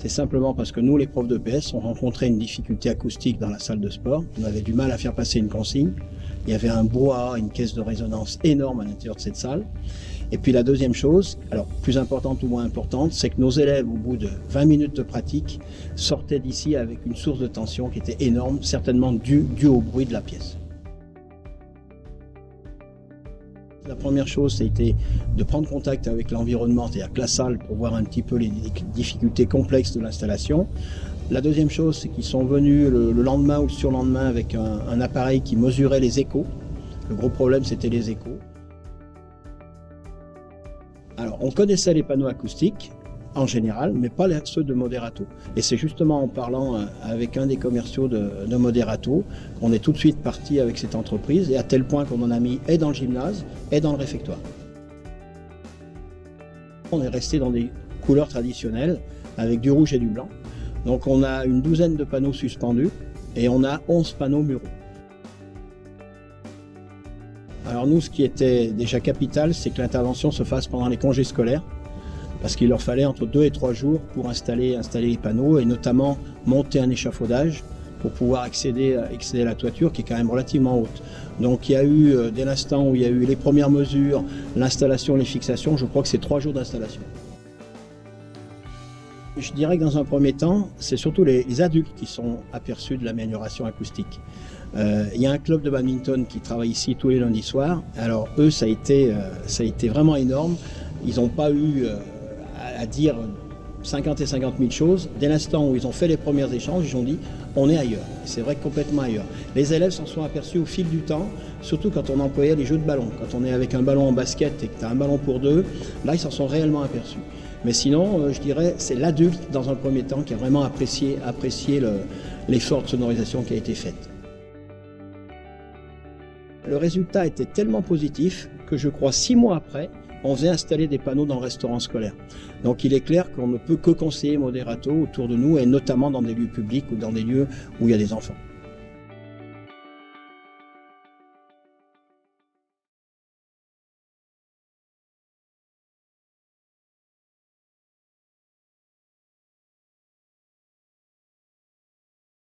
C'est simplement parce que nous, les profs d'EPS, on rencontrait une difficulté acoustique dans la salle de sport. On avait du mal à faire passer une consigne. Il y avait un brouhaha, une caisse de résonance énorme à l'intérieur de cette salle. Et puis la deuxième chose, alors plus importante ou moins importante, c'est que nos élèves, au bout de 20 minutes de pratique, sortaient d'ici avec une source de tension qui était énorme, certainement due au bruit de la pièce. La première chose, c'était de prendre contact avec l'environnement, c'est-à-dire la salle, pour voir un petit peu les difficultés complexes de l'installation. La deuxième chose, c'est qu'ils sont venus le lendemain ou le surlendemain avec un appareil qui mesurait les échos. Le gros problème, c'était les échos. Alors, on connaissait les panneaux acoustiques en général, mais pas ceux de Moderato. Et c'est justement en parlant avec un des commerciaux de Moderato qu'on est tout de suite parti avec cette entreprise, et à tel point qu'on en a mis et dans le gymnase et dans le réfectoire. On est resté dans des couleurs traditionnelles avec du rouge et du blanc. Donc on a une douzaine de panneaux suspendus et on a 11 panneaux muraux. Alors nous, ce qui était déjà capital, c'est que l'intervention se fasse pendant les congés scolaires, parce qu'il leur fallait entre 2 et 3 jours pour installer les panneaux et notamment monter un échafaudage pour pouvoir accéder à la toiture qui est quand même relativement haute. Donc il y a eu, dès l'instant où il y a eu les premières mesures, l'installation, les fixations, je crois que c'est 3 jours d'installation. Je dirais que dans un premier temps, c'est surtout les adultes qui sont aperçus de l'amélioration acoustique. Il y a un club de badminton qui travaille ici tous les lundis soirs. Alors eux, ça a été vraiment énorme. Ils n'ont pas eu à dire 50 et 50 000 choses. Dès l'instant où ils ont fait les premiers échanges, ils ont dit on est ailleurs. C'est vrai, complètement ailleurs. Les élèves s'en sont aperçus au fil du temps, surtout quand on employait les jeux de ballon. Quand on est avec un ballon en basket et que tu as un ballon pour deux, là ils s'en sont réellement aperçus. Mais sinon, je dirais, c'est l'adulte dans un premier temps qui a vraiment apprécié l'effort de sonorisation qui a été fait. Le résultat était tellement positif que je crois 6 mois après, on faisait installer des panneaux dans le restaurant scolaire. Donc il est clair qu'on ne peut que conseiller Moderato autour de nous, et notamment dans des lieux publics ou dans des lieux où il y a des enfants.